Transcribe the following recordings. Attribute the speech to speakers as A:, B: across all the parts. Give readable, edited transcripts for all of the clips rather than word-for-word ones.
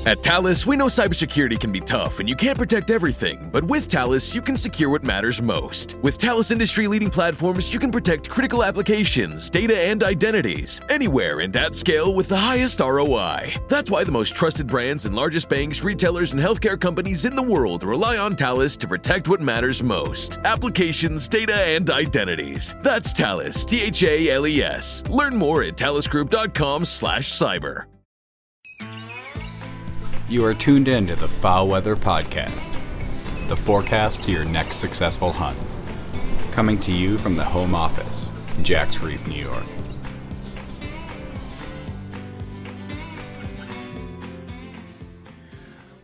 A: At Talus, we know cybersecurity can be tough and you can't protect everything, but with Talus, you can secure what matters most. With Talus industry-leading platforms, you can protect critical applications, data, and identities, anywhere and at scale with the highest ROI. That's why the most trusted brands and largest banks, retailers, and healthcare companies in the world rely on Talus to protect what matters most. Applications, data, and identities. That's Talus, T-H-A-L-E-S. Learn more at talusgroup.com/cyber.
B: You are tuned in to the FowlWeather Podcast, the forecast to your next successful hunt. Coming to you from the home office, Jack's Reef, New York.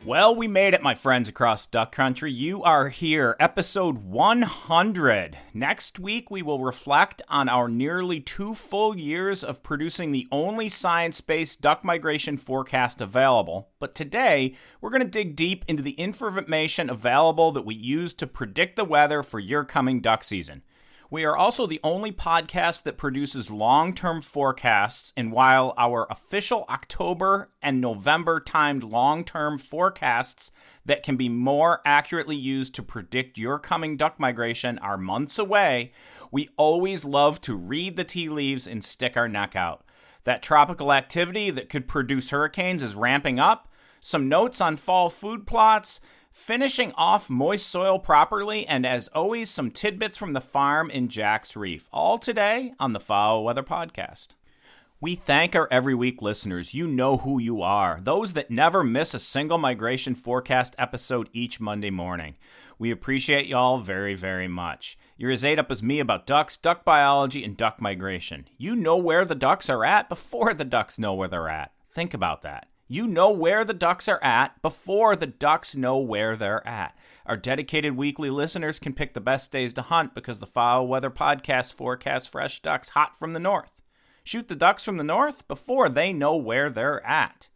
C: Well, we made it, my friends across duck country. You are here, episode 100. Next week, we will reflect on our nearly 2 full years of producing the only science-based duck migration forecast available. But today, we're going to dig deep into the information available that we use to predict the weather for your coming duck season. We are also the only podcast that produces long-term forecasts, and while our official October and November timed long-term forecasts that can be more accurately used to predict your coming duck migration are months away, we always love to read the tea leaves and stick our neck out. That tropical activity that could produce hurricanes is ramping up, some notes on fall food plots, finishing off moist soil properly, and as always, some tidbits from the farm in Jack's Reef. All today on the FowlWeather Podcast. We thank our every week listeners. You know who you are. Those that never miss a single migration forecast episode each Monday morning. We appreciate y'all very, very much. You're as ate up as me about ducks, duck biology, and duck migration. You know where the ducks are at before the ducks know where they're at. Think about that. You know where the ducks are at before the ducks know where they're at. Our dedicated weekly listeners can pick the best days to hunt because the FowlWeather Podcast forecasts fresh ducks hot from the north. Shoot the ducks from the north before they know where they're at.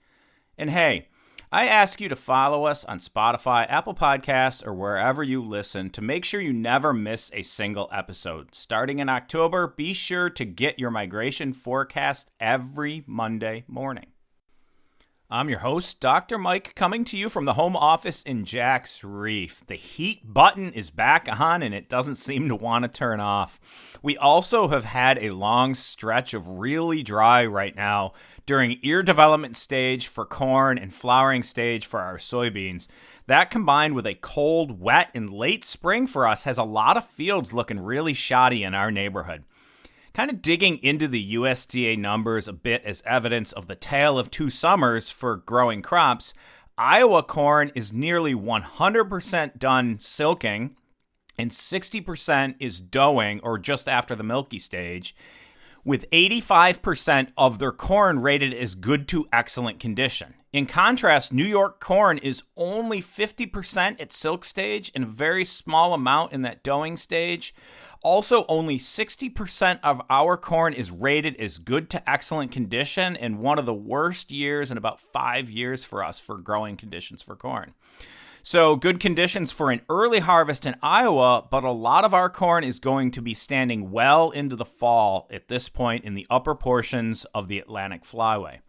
C: And hey, I ask you to follow us on Spotify, Apple Podcasts, or wherever you listen to make sure you never miss a single episode. Starting in October, be sure to get your migration forecast every Monday morning. I'm your host, DrMike, coming to you from the home office in Jack's Reef. The heat button is back on and it doesn't seem to want to turn off. We also have had a long stretch of really dry right now during ear development stage for corn and flowering stage for our soybeans. That combined with a cold, wet, and late spring for us has a lot of fields looking really shoddy in our neighborhood. Kind of digging into the USDA numbers a bit as evidence of the tale of 2 summers for growing crops, Iowa corn is nearly 100% done silking and 60% is doughing or just after the milky stage, with 85% of their corn rated as good to excellent condition. In contrast, New York corn is only 50% at silk stage and a very small amount in that doughing stage. Also, only 60% of our corn is rated as good to excellent condition, and one of the worst years in about 5 years for us for growing conditions for corn. So good conditions for an early harvest in Iowa, but a lot of our corn is going to be standing well into the fall at this point in the upper portions of the Atlantic Flyway.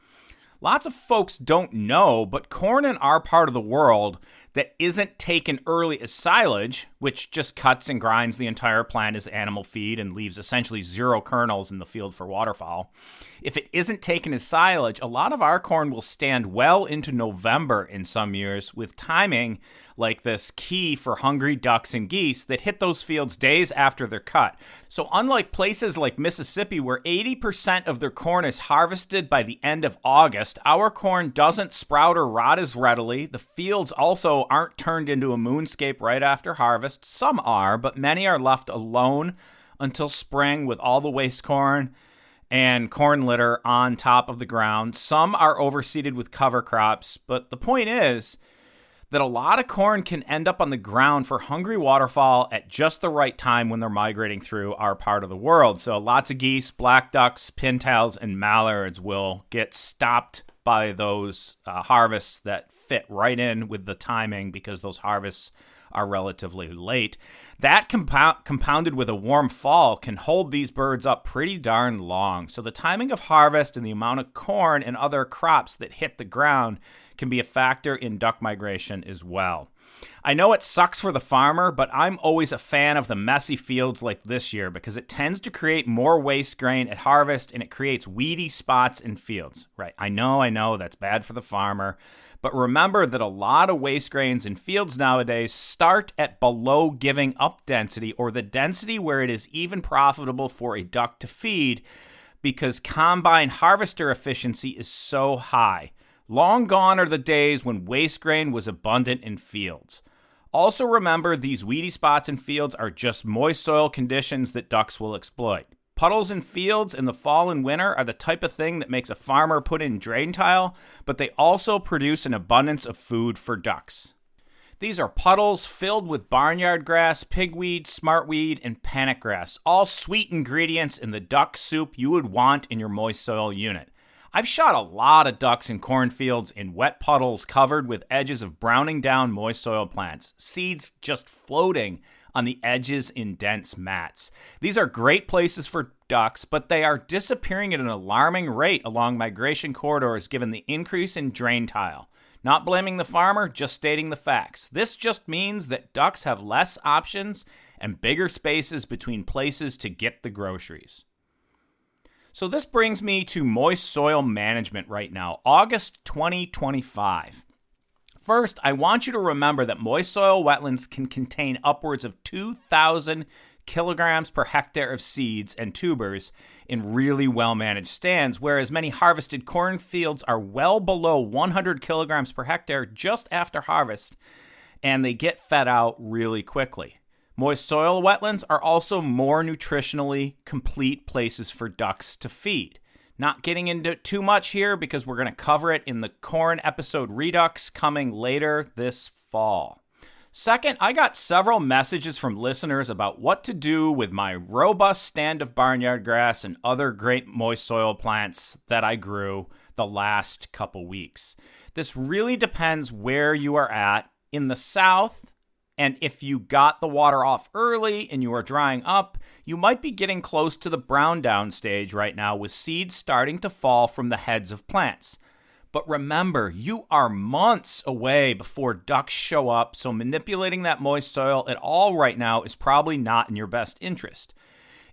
C: Lots of folks don't know, but corn in our part of the world that isn't taken early as silage, which just cuts and grinds the entire plant as animal feed and leaves essentially 0 kernels in the field for waterfowl. If it isn't taken as silage, a lot of our corn will stand well into November in some years, with timing like this key for hungry ducks and geese that hit those fields days after they're cut. So unlike places like Mississippi where 80% of their corn is harvested by the end of August, our corn doesn't sprout or rot as readily. The fields also aren't turned into a moonscape right after harvest. Some are, but many are left alone until spring with all the waste corn and corn litter on top of the ground. Some are overseeded with cover crops, but the point is that a lot of corn can end up on the ground for hungry waterfowl at just the right time when they're migrating through our part of the world. So lots of geese, black ducks, pintails, and mallards will get stopped by those harvests that fit right in with the timing because those harvests are relatively late. That compounded with a warm fall can hold these birds up pretty darn long. So the timing of harvest and the amount of corn and other crops that hit the ground can be a factor in duck migration as well. I know it sucks for the farmer, but I'm always a fan of the messy fields like this year because it tends to create more waste grain at harvest and it creates weedy spots in fields. Right, I know, that's bad for the farmer. But remember that a lot of waste grains in fields nowadays start at below giving up density, or the density where it is even profitable for a duck to feed because combine harvester efficiency is so high. Long gone are the days when waste grain was abundant in fields. Also remember, these weedy spots in fields are just moist soil conditions that ducks will exploit. Puddles in fields in the fall and winter are the type of thing that makes a farmer put in drain tile, but they also produce an abundance of food for ducks. These are puddles filled with barnyard grass, pigweed, smartweed, and panic grass, all sweet ingredients in the duck soup you would want in your moist soil unit. I've shot a lot of ducks in cornfields in wet puddles covered with edges of browning down moist soil plants, seeds just floating on the edges in dense mats. These are great places for ducks, but they are disappearing at an alarming rate along migration corridors given the increase in drain tile. Not blaming the farmer, just stating the facts. This just means that ducks have less options and bigger spaces between places to get the groceries. So this brings me to moist soil management right now, August 2025. First, I want you to remember that moist soil wetlands can contain upwards of 2,000 kilograms per hectare of seeds and tubers in really well-managed stands, whereas many harvested cornfields are well below 100 kilograms per hectare just after harvest, and they get fed out really quickly. Moist soil wetlands are also more nutritionally complete places for ducks to feed. Not getting into too much here because we're going to cover it in the corn episode Redux coming later this fall. Second, I got several messages from listeners about what to do with my robust stand of barnyard grass and other great moist soil plants that I grew the last couple weeks. This really depends where you are at. In the south, and if you got the water off early and you are drying up, you might be getting close to the brown down stage right now with seeds starting to fall from the heads of plants. But remember, you are months away before ducks show up, so manipulating that moist soil at all right now is probably not in your best interest.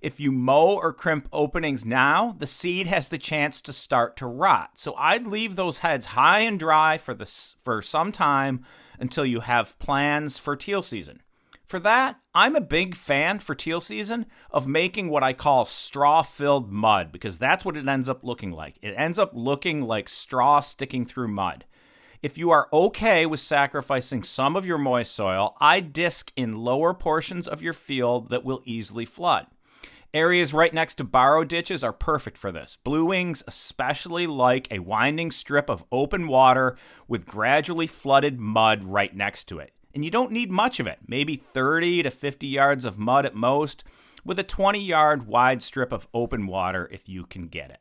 C: If you mow or crimp openings now, the seed has the chance to start to rot. So I'd leave those heads high and dry for some time until you have plans for teal season. For that, I'm a big fan for teal season of making what I call straw-filled mud, because that's what it ends up looking like. It ends up looking like straw sticking through mud. If you are okay with sacrificing some of your moist soil, I disc in lower portions of your field that will easily flood. Areas right next to borrow ditches are perfect for this. Blue wings especially like a winding strip of open water with gradually flooded mud right next to it. And you don't need much of it, maybe 30 to 50 yards of mud at most, with a 20-yard wide strip of open water if you can get it.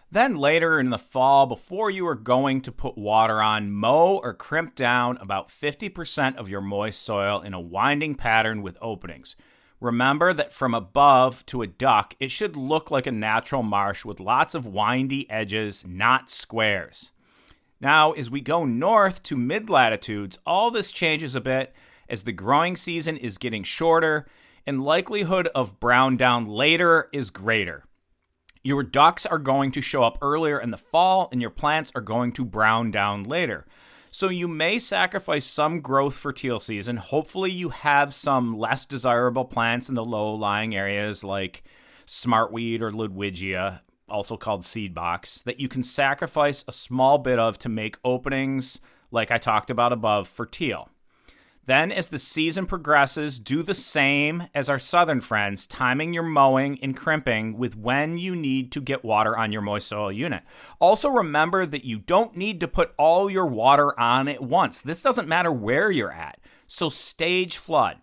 C: Then later in the fall, before you are going to put water on, mow or crimp down about 50% of your moist soil in a winding pattern with openings. Remember that from above to a duck, it should look like a natural marsh with lots of windy edges, not squares. Now, as we go north to mid-latitudes, all this changes a bit as the growing season is getting shorter and likelihood of brown down later is greater. Your ducks are going to show up earlier in the fall and your plants are going to brown down later. So you may sacrifice some growth for teal season. Hopefully you have some less desirable plants in the low-lying areas like smartweed or Ludwigia, also called seed box, that you can sacrifice a small bit of to make openings like I talked about above for teal. Then as the season progresses, do the same as our southern friends, timing your mowing and crimping with when you need to get water on your moist soil unit. Also remember that you don't need to put all your water on at once. This doesn't matter where you're at. So stage flood.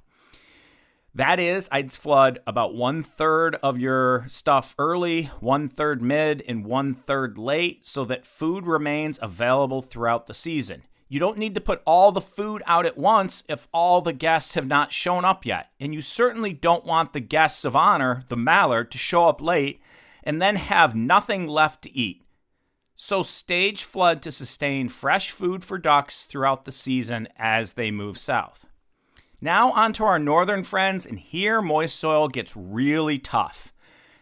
C: That is, I'd flood about 1/3 of your stuff early, 1/3 mid, and 1/3 late so that food remains available throughout the season. You don't need to put all the food out at once if all the guests have not shown up yet. And you certainly don't want the guests of honor, the mallard, to show up late and then have nothing left to eat. So stage flood to sustain fresh food for ducks throughout the season as they move south. Now on to our northern friends, and here moist soil gets really tough.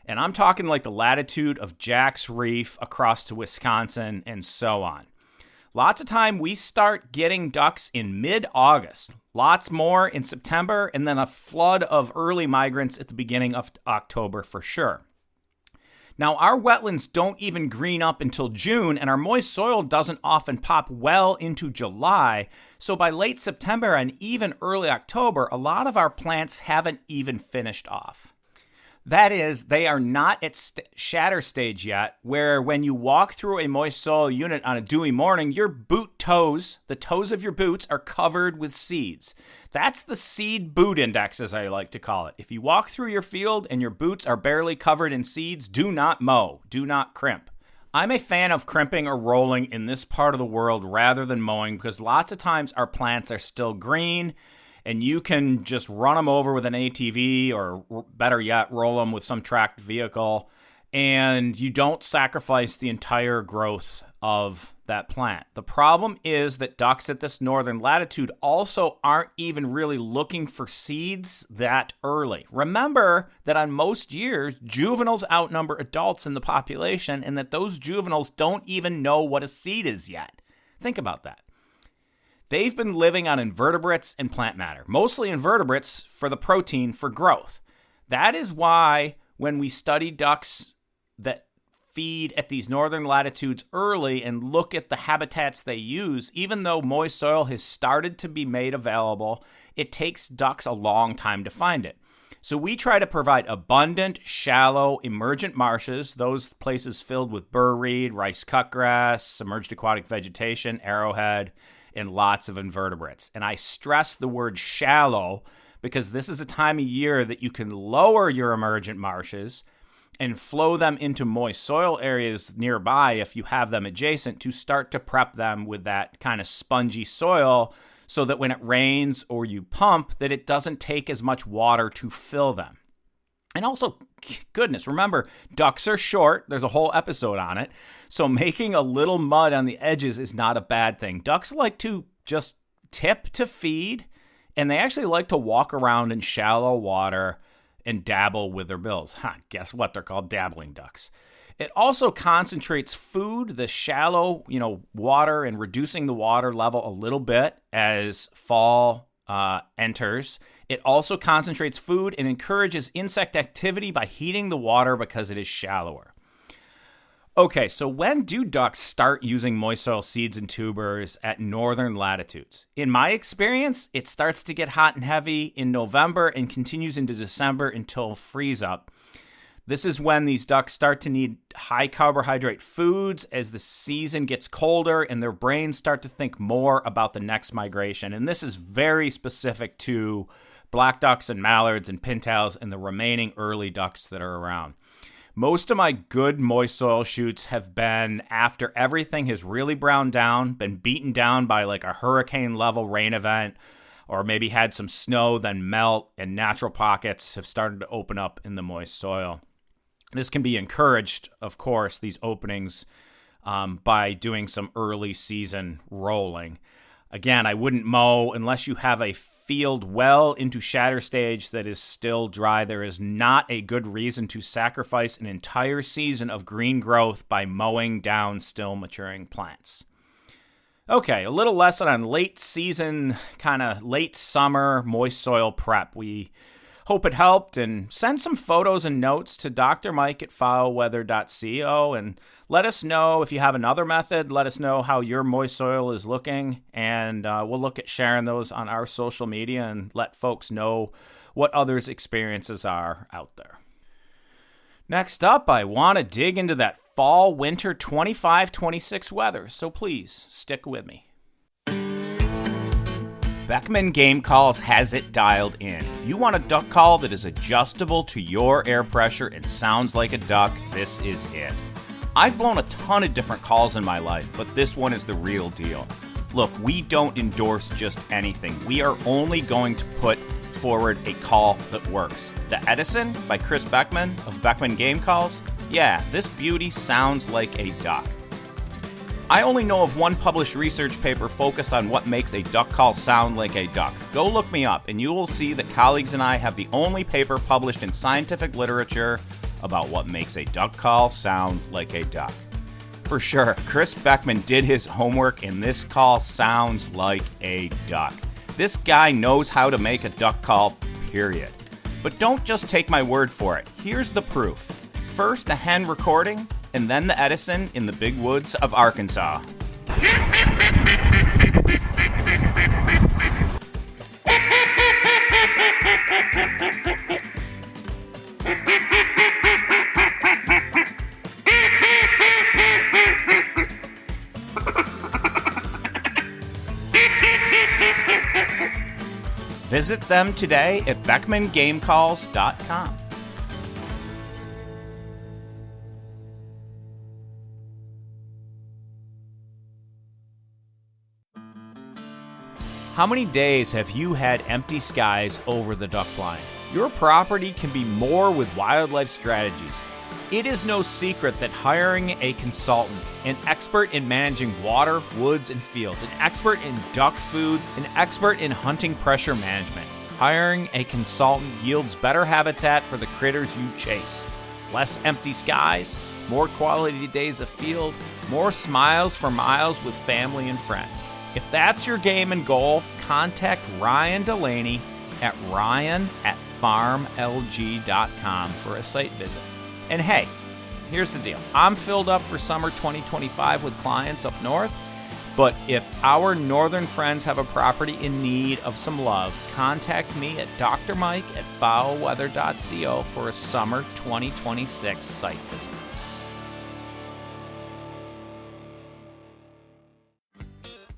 C: And I'm talking like the latitude of Jack's Reef across to Wisconsin and so on. Lots of time we start getting ducks in mid-August. Lots more in September, and then a flood of early migrants at the beginning of October for sure. Now, our wetlands don't even green up until June, and our moist soil doesn't often pop well into July. So by late September and even early October, a lot of our plants haven't even finished off. That is, they are not at shatter stage yet, where when you walk through a moist soil unit on a dewy morning, your boot toes, the toes of your boots, are covered with seeds. That's the seed boot index, as I like to call it. If you walk through your field and your boots are barely covered in seeds, do not mow, do not crimp. I'm a fan of crimping or rolling in this part of the world rather than mowing because lots of times our plants are still green, and you can just run them over with an ATV or better yet, roll them with some tracked vehicle, and you don't sacrifice the entire growth of that plant. The problem is that ducks at this northern latitude also aren't even really looking for seeds that early. Remember that on most years, juveniles outnumber adults in the population and that those juveniles don't even know what a seed is yet. Think about that. They've been living on invertebrates and plant matter, mostly invertebrates for the protein for growth. That is why when we study ducks that feed at these northern latitudes early and look at the habitats they use, even though moist soil has started to be made available, it takes ducks a long time to find it. So we try to provide abundant, shallow, emergent marshes, those places filled with burr reed, rice cutgrass, submerged aquatic vegetation, arrowhead, and lots of invertebrates. And I stress the word shallow because this is a time of year that you can lower your emergent marshes and flow them into moist soil areas nearby if you have them adjacent to start to prep them with that kind of spongy soil so that when it rains or you pump, that it doesn't take as much water to fill them. And also, goodness, remember, ducks are short. There's a whole episode on it. So making a little mud on the edges is not a bad thing. Ducks like to just tip to feed, and they actually like to walk around in shallow water and dabble with their bills. Guess what? They're called dabbling ducks. It also concentrates food, the shallow, water, and reducing the water level a little bit as fall enters. It also concentrates food and encourages insect activity by heating the water because it is shallower. Okay, so when do ducks start using moist soil seeds and tubers at northern latitudes? In my experience, it starts to get hot and heavy in November and continues into December until freeze up. This is when these ducks start to need high carbohydrate foods as the season gets colder and their brains start to think more about the next migration. And this is very specific to black ducks and mallards and pintails and the remaining early ducks that are around. Most of my good moist soil shoots have been after everything has really browned down, been beaten down by like a hurricane level rain event, or maybe had some snow, then melt, and natural pockets have started to open up in the moist soil. This can be encouraged, of course, these openings by doing some early season rolling. Again, I wouldn't mow unless you have a field well into shatter stage that is still dry. There is not a good reason to sacrifice an entire season of green growth by mowing down still maturing plants. Okay, a little lesson on late season, kind of late summer moist soil prep. We hope it helped, and send some photos and notes to DrMike at FowlWeather.co and let us know if you have another method. Let us know how your moist soil is looking, and we'll look at sharing those on our social media and let folks know what others' experiences are out there. Next up, I want to dig into that fall-winter 25-26 weather, so please stick with me. Beckman Game Calls has it dialed in. If you want a duck call that is adjustable to your air pressure and sounds like a duck, this is it. I've blown a ton of different calls in my life, but this one is the real deal. Look, we don't endorse just anything. We are only going to put forward a call that works. The Edison by Chris Beckman of Beckman Game Calls. Yeah, this beauty sounds like a duck. I only know of one published research paper focused on what makes a duck call sound like a duck. Go look me up, and you will see that colleagues and I have the only paper published in scientific literature about what makes a duck call sound like a duck. For sure, Chris Beckman did his homework, and this call sounds like a duck. This guy knows how to make a duck call, period. But don't just take my word for it. Here's the proof. First, a hen recording, and then the Edison in the big woods of Arkansas. Visit them today at BeckmanGameCalls.com. How many days have you had empty skies over the duck blind? Your property can be more with wildlife strategies. It is no secret that hiring a consultant, an expert in managing water, woods, and fields, an expert in duck food, an expert in hunting pressure management, hiring a consultant yields better habitat for the critters you chase. Less empty skies, more quality days of field, more smiles for miles with family and friends. If that's your game and goal, contact Ryan Delaney at ryan@farmlg.com for a site visit. And hey, here's the deal. I'm filled up for summer 2025 with clients up north, but if our northern friends have a property in need of some love, contact me at DrMike at FowlWeather.co for a summer 2026 site visit.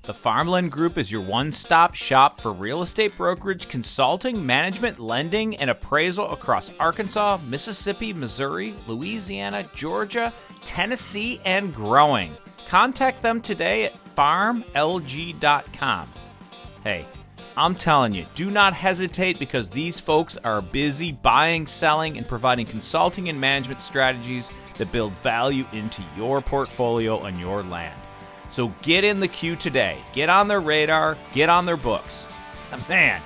C: The Farmland Group is your one-stop shop for real estate brokerage, consulting, management, lending, and appraisal across Arkansas, Mississippi, Missouri, Louisiana, Georgia, Tennessee, and growing. Contact them today at farmlg.com. Hey, I'm telling you, do not hesitate because these folks are busy buying, selling, and providing consulting and management strategies that build value into your portfolio and your land. So get in the queue today. Get on their radar. Get on their books. Man,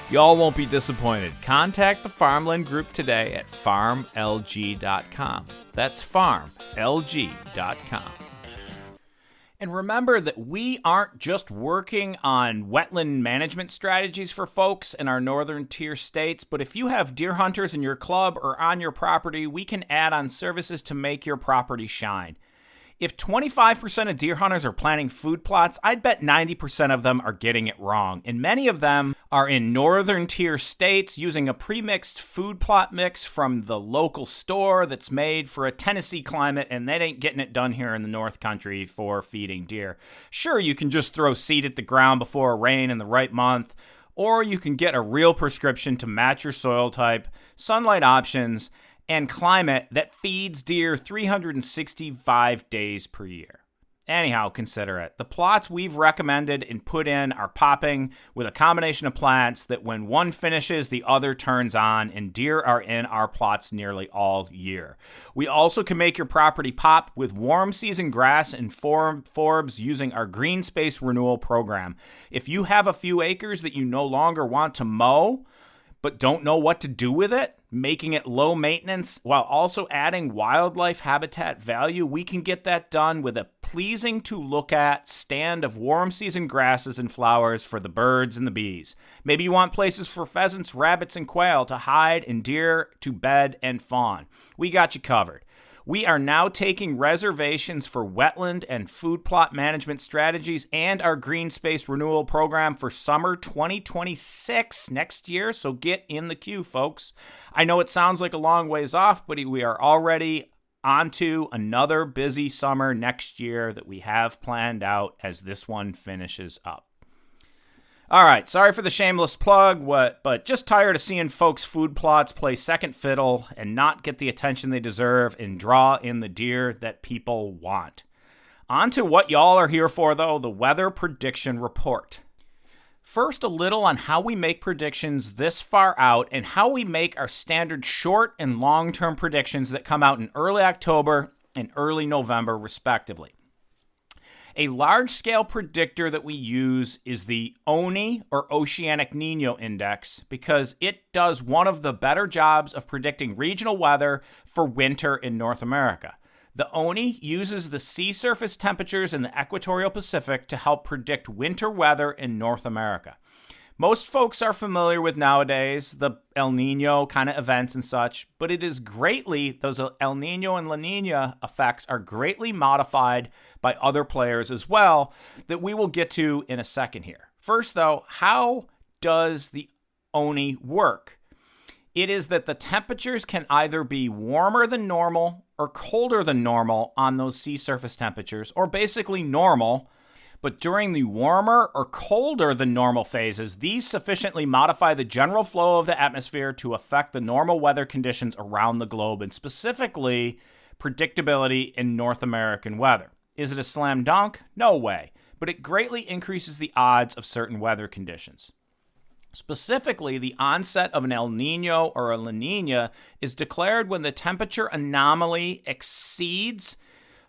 C: y'all won't be disappointed. Contact the Farmland Group today at farmlg.com. That's farmlg.com. And remember that we aren't just working on wetland management strategies for folks in our northern tier states, but if you have deer hunters in your club or on your property, we can add on services to make your property shine. If 25% of deer hunters are planting food plots, I'd bet 90% of them are getting it wrong. And many of them are in northern tier states using a pre-mixed food plot mix from the local store that's made for a Tennessee climate, and they ain't getting it done here in the North Country for feeding deer. Sure, you can just throw seed at the ground before a rain in the right month, or you can get a real prescription to match your soil type, sunlight options, and climate that feeds deer 365 days per year. Anyhow, consider it. The plots we've recommended and put in are popping with a combination of plants that when one finishes, the other turns on, and deer are in our plots nearly all year. We also can make your property pop with warm season grass and forbs using our green space renewal program. If you have a few acres that you no longer want to mow, but don't know what to do with it, making it low maintenance while also adding wildlife habitat value, we can get that done with a pleasing to look at stand of warm season grasses and flowers for the birds and the bees. Maybe you want places for pheasants, rabbits, and quail to hide and deer to bed and fawn. We got you covered. We are now taking reservations for wetland and food plot management strategies and our green space renewal program for summer 2026 next year, so get in the queue, folks. I know it sounds like a long ways off, but we are already on to another busy summer next year that we have planned out as this one finishes up. All right, sorry for the shameless plug, but just tired of seeing folks' food plots play second fiddle and not get the attention they deserve and draw in the deer that people want. On to what y'all are here for, though, the Weather Prediction Report. First, a little on how we make predictions this far out and how we make our standard short and long-term predictions that come out in early October and early November, respectively. A large-scale predictor that we use is the ONI, or Oceanic Niño Index, because it does one of the better jobs of predicting regional weather for winter in North America. The ONI uses the sea surface temperatures in the equatorial Pacific to help predict winter weather in North America. Most folks are familiar with nowadays the El Nino kind of events and such, but those El Nino and La Nina effects are greatly modified by other players as well that we will get to in a second here. First, though, how does the ONI work? It is that the temperatures can either be warmer than normal or colder than normal on those sea surface temperatures, or basically normal. But during the warmer or colder than normal phases, these sufficiently modify the general flow of the atmosphere to affect the normal weather conditions around the globe, and specifically predictability in North American weather. Is it a slam dunk? No way. But it greatly increases the odds of certain weather conditions. Specifically, the onset of an El Nino or a La Nina is declared when the temperature anomaly exceeds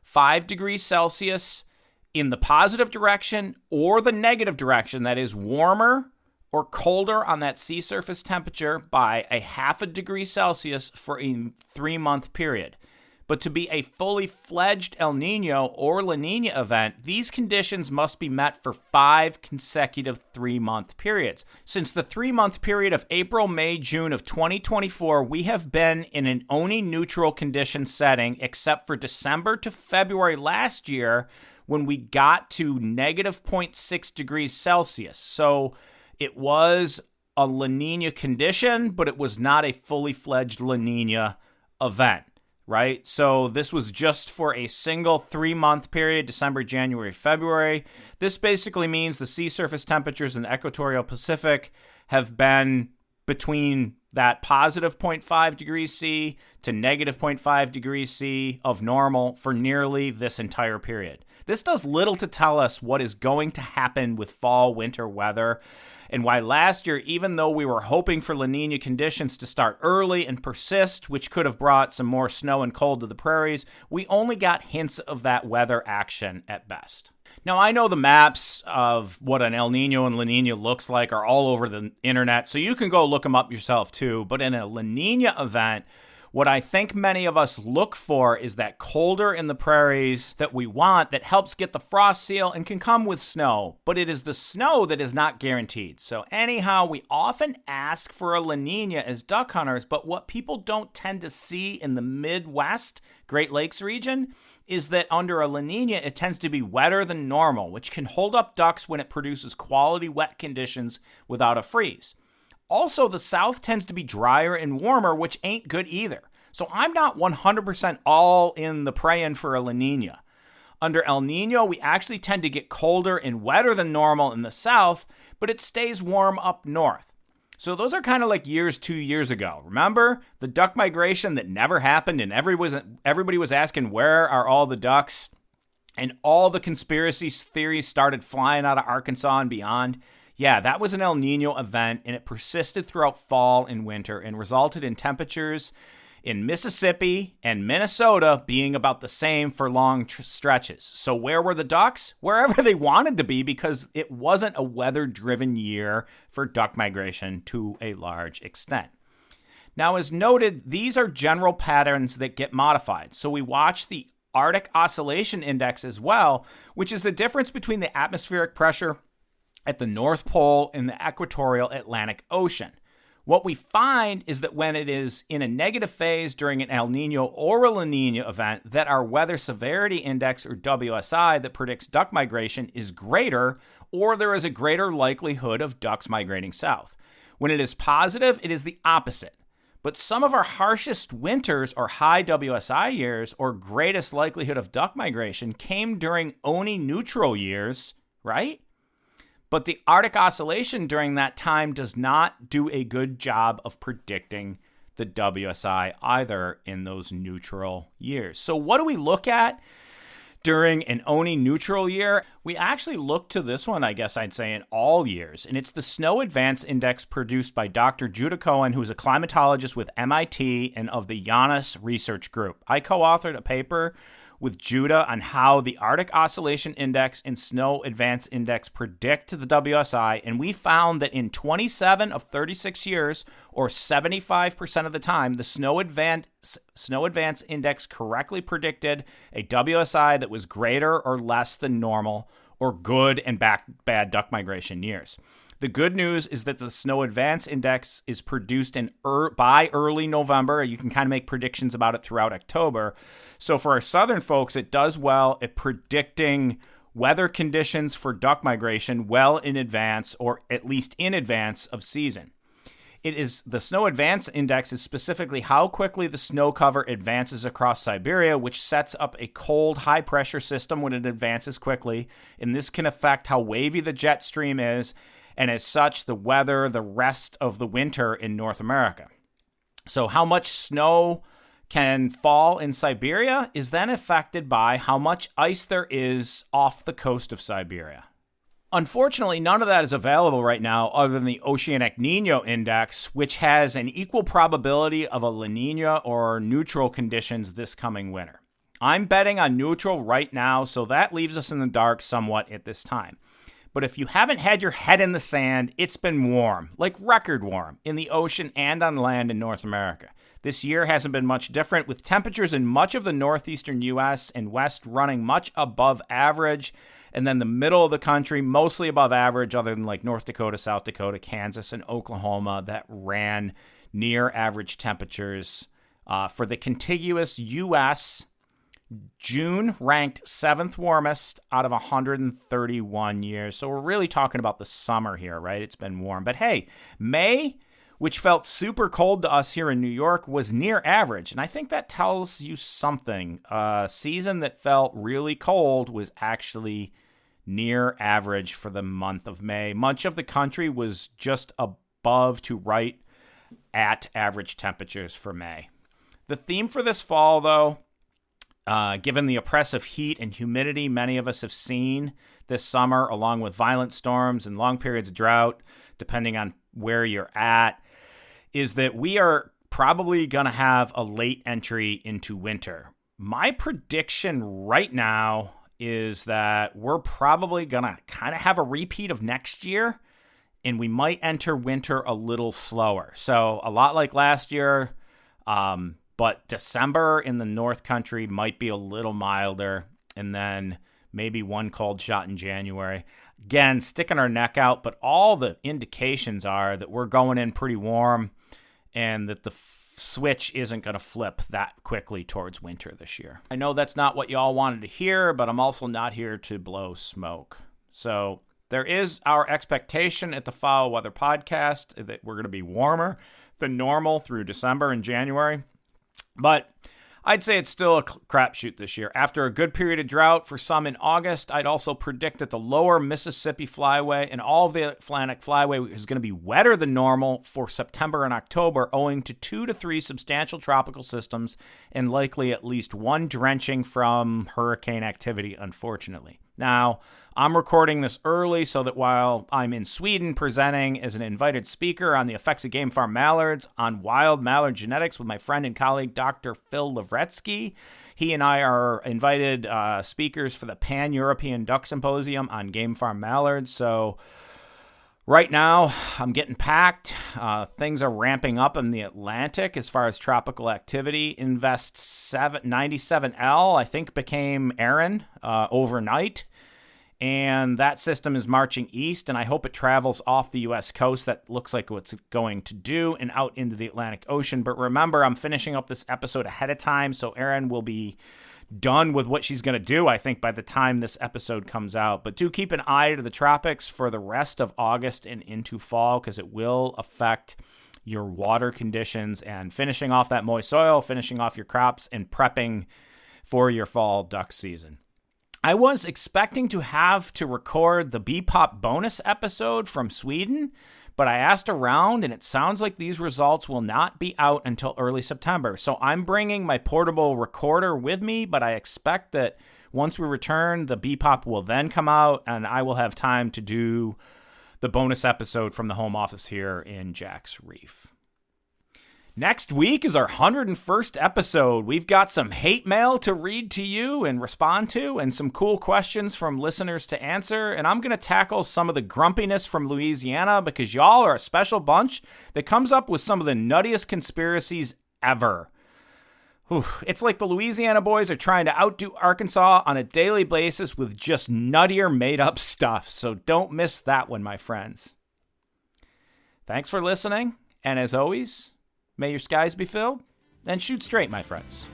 C: 5 degrees Celsius in the positive direction or the negative direction, that is warmer or colder on that sea surface temperature by a 0.5 degree Celsius for a 3-month period. But to be a fully fledged El Nino or La Nina event, these conditions must be met for 5 consecutive 3-month periods. Since the 3-month period of April, May, June of 2024, we have been in an ONI neutral condition setting, except for December to February last year, when we got to negative 0.6 degrees Celsius. So it was a La Nina condition, but it was not a fully fledged La Nina event, right? So this was just for a single 3-month period, December, January, February. This basically means the sea surface temperatures in the equatorial Pacific have been between that positive 0.5 degrees C to negative 0.5 degrees C of normal for nearly this entire period. This does little to tell us what is going to happen with fall-winter weather, and why last year, even though we were hoping for La Nina conditions to start early and persist, which could have brought some more snow and cold to the prairies, we only got hints of that weather action at best. Now, I know the maps of what an El Nino and La Nina looks like are all over the internet, so you can go look them up yourself too, but in a La Nina event, what I think many of us look for is that colder in the prairies that we want that helps get the frost seal and can come with snow, but it is the snow that is not guaranteed. So anyhow, we often ask for a La Nina as duck hunters, but what people don't tend to see in the Midwest, Great Lakes region, is that under a La Nina, it tends to be wetter than normal, which can hold up ducks when it produces quality wet conditions without a freeze. Also, the South tends to be drier and warmer, which ain't good either. So I'm not 100% all in the praying for a La Nina. Under El Nino, we actually tend to get colder and wetter than normal in the South, but it stays warm up north. So those are kind of like 2 years ago. Remember the duck migration that never happened, and everybody was asking, where are all the ducks? And all the conspiracy theories started flying out of Arkansas and beyond. Yeah, that was an El Nino event, and it persisted throughout fall and winter and resulted in temperatures in Mississippi and Minnesota being about the same for long stretches. So where were the ducks? Wherever they wanted to be, because it wasn't a weather-driven year for duck migration to a large extent. Now, as noted, these are general patterns that get modified. So we watch the Arctic Oscillation Index as well, which is the difference between the atmospheric pressure at the North Pole and the equatorial Atlantic Ocean. What we find is that when it is in a negative phase during an El Nino or a La Nina event, that our Weather Severity Index, or WSI, that predicts duck migration is greater, or there is a greater likelihood of ducks migrating south. When it is positive, it is the opposite. But some of our harshest winters or high WSI years, or greatest likelihood of duck migration, came during ONI neutral years, right? But the Arctic Oscillation during that time does not do a good job of predicting the WSI either in those neutral years. So what do we look at during an Oni neutral year. We actually look to this one, I guess I'd say, in all years, and it's the Snow Advance Index produced by Dr. Judah Cohen, who's a climatologist with MIT and of the Giannis Research Group. I co-authored a paper with Judah on how the Arctic Oscillation Index and Snow Advance Index predict the WSI, and we found that in 27 of 36 years, or 75% of the time, the Snow Advance Index correctly predicted a WSI that was greater or less than normal, or good and bad duck migration years. The good news is that the Snow Advance Index is produced by early November. You can kind of make predictions about it throughout October. So for our southern folks, it does well at predicting weather conditions for duck migration well in advance, or at least in advance of season. The Snow Advance Index is specifically how quickly the snow cover advances across Siberia, which sets up a cold, high-pressure system when it advances quickly, and this can affect how wavy the jet stream is, and as such, the weather the rest of the winter in North America. So how much snow can fall in Siberia is then affected by how much ice there is off the coast of Siberia. Unfortunately, none of that is available right now other than the Oceanic Niño Index, which has an equal probability of a La Niña or neutral conditions this coming winter. I'm betting on neutral right now, so that leaves us in the dark somewhat at this time. But if you haven't had your head in the sand, it's been warm, like record warm, in the ocean and on land in North America. This year hasn't been much different, with temperatures in much of the northeastern U.S. and west running much above average, and then the middle of the country mostly above average, other than like North Dakota, South Dakota, Kansas, and Oklahoma that ran near average temperatures. For the contiguous U.S., June ranked 7th warmest out of 131 years. So we're really talking about the summer here, right? It's been warm. But hey, May, which felt super cold to us here in New York, was near average. And I think that tells you something. A season that felt really cold was actually near average for the month of May. Much of the country was just above to right at average temperatures for May. The theme for this fall, though, given the oppressive heat and humidity many of us have seen this summer, along with violent storms and long periods of drought, depending on where you're at, is that we are probably going to have a late entry into winter. My prediction right now is that we're probably going to kind of have a repeat of next year, and we might enter winter a little slower. So a lot like last year, but December in the North Country might be a little milder, and then maybe one cold shot in January. Again, sticking our neck out, but all the indications are that we're going in pretty warm and that the switch isn't going to flip that quickly towards winter this year. I know that's not what y'all wanted to hear, but I'm also not here to blow smoke. So there is our expectation at the FowlWeather Podcast that we're going to be warmer than normal through December and January. But I'd say it's still a crapshoot this year. After a good period of drought for some in August, I'd also predict that the lower Mississippi Flyway and all of the Atlantic Flyway is going to be wetter than normal for September and October, owing to 2 to 3 substantial tropical systems and likely at least one drenching from hurricane activity, unfortunately. Now, I'm recording this early so that while I'm in Sweden presenting as an invited speaker on the effects of game farm mallards on wild mallard genetics with my friend and colleague Dr. Phil Lavretsky, he and I are invited speakers for the Pan-European Duck Symposium on game farm mallards. So right now, I'm getting packed. Things are ramping up in the Atlantic as far as tropical activity. Invest 97L, I think, became Aaron overnight. And that system is marching east, and I hope it travels off the U.S. coast. That looks like what it's going to do, and out into the Atlantic Ocean. But remember, I'm finishing up this episode ahead of time, so Aaron will be done with what she's going to do, I think, by the time this episode comes out. But do keep an eye to the tropics for the rest of August and into fall, because it will affect your water conditions and finishing off that moist soil, finishing off your crops, and prepping for your fall duck season. I was expecting to have to record the Bee-Pop bonus episode from Sweden, but I asked around, and it sounds like these results will not be out until early September. So I'm bringing my portable recorder with me, but I expect that Once we return, the Bebop will then come out, and I will have time to do the bonus episode from the home office here in Jack's Reef. Next week is our 101st episode. We've got some hate mail to read to you and respond to, and some cool questions from listeners to answer. And I'm going to tackle some of the grumpiness from Louisiana, because y'all are a special bunch that comes up with some of the nuttiest conspiracies ever. Whew. It's like the Louisiana boys are trying to outdo Arkansas on a daily basis with just nuttier made-up stuff. So don't miss that one, my friends. Thanks for listening, and as always, may your skies be filled, and shoot straight, my friends.